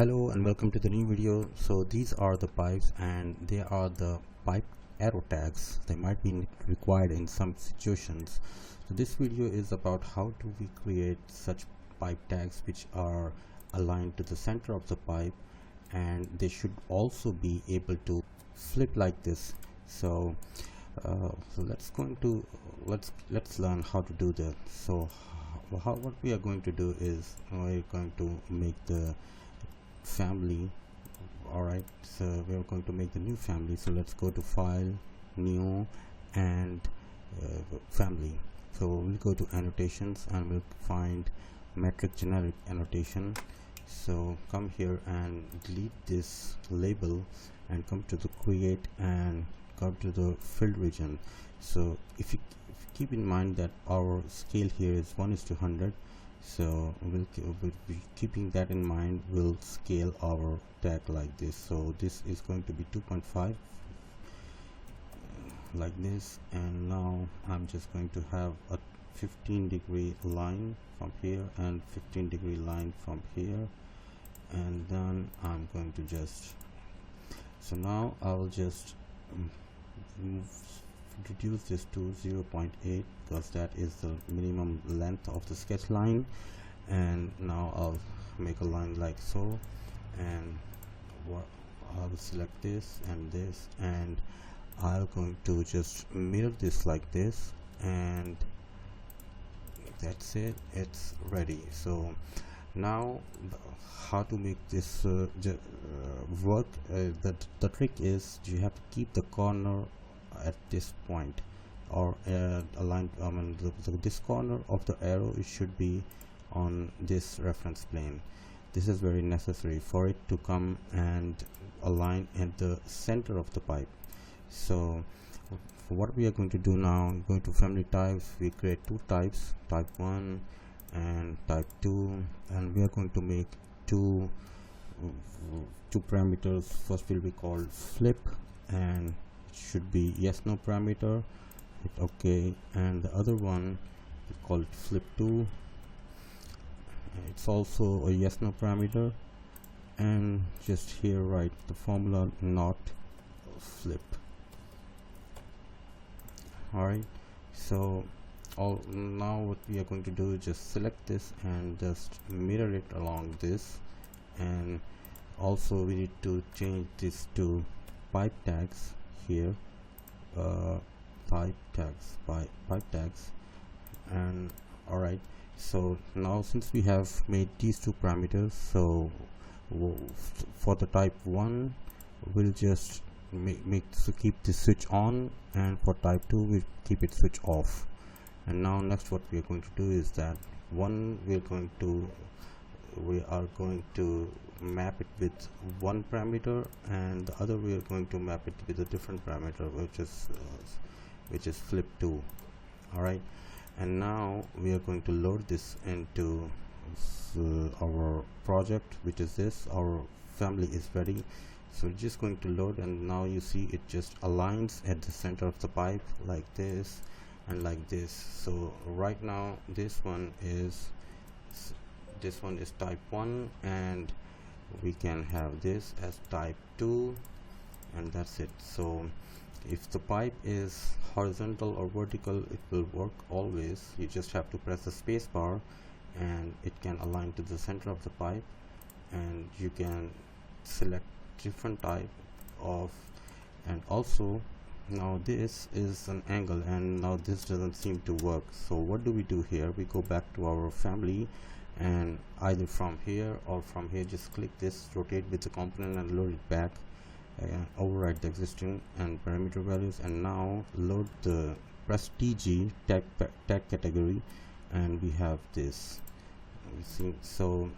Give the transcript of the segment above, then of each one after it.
Hello and welcome to the new video. So these are the pipes and they are the pipe arrow tags. They might be required in some situations. So this video is about how do we create such pipe tags which are aligned to the center of the pipe, and they should also be able to flip like this. So let's learn how to do that. So what we are going to do is we're going to make the family. All right, so we're going to make the new family. So let's go to file, new, and family. So we'll go to annotations and we'll find metric generic annotation. So come here and delete this label and come to the create and come to the field region. So if you keep in mind that our scale here is 1:100, so we'll be keeping that in mind. We'll scale our tag like this. So this is going to be 2.5 like this, and now I'm just going to have a 15-degree line from here and 15-degree line from here, and then I'm going to just, so now I will just reduce this to 0.8 because that is the minimum length of the sketch line. And now I'll make a line like so, and I'll select this, and I'm going to just mirror this like this, and that's it, it's ready. So now how to make this work, the trick is you have to keep the corner at this point, or aligned, this corner of the arrow, it should be on this reference plane. This is very necessary for it to come and align at the center of the pipe. So what we are going to do now, going to family types, we create two types, type 1 and type 2, and we are going to make two parameters. First will be called flip, and it should be yes no parameter, hit OK, and the other one is called flip 2. It's also a yes no parameter, and just here write the formula not flip. Alright, so now what we are going to do is just select this and just mirror it along this, and also we need to change this to pipe tags here, pipe tags. And alright, so now since we have made these two parameters, so for the type 1 we'll just keep the switch on, and for type 2 we keep it switch off. And now next what we are going to do is that we are going to map it with one parameter, and the other we are going to map it with a different parameter, which is flip 2. all right, and now we are going to load this into our project, which is this. Our family is ready, so we're just going to load, and now you see it just aligns at the center of the pipe like this and like this. So right now this one is type 1, and we can have this as type 2, and that's it. So if the pipe is horizontal or vertical, it will work always. You just have to press the space bar and it can align to the center of the pipe, and you can select different type of, and also now this is an angle, and now this doesn't seem to work. So what do we do here? We go back to our family, and either from here or from here, just click this, rotate with the component and load it back, override the existing and parameter values, and now load the press TG tag category, and we have this. So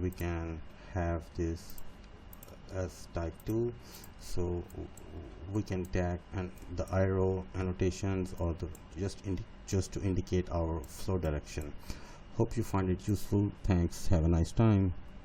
we can have this as type 2, so we can tag and the arrow annotations, or the just to indicate our flow direction. Hope you find it useful. Thanks, have a nice time.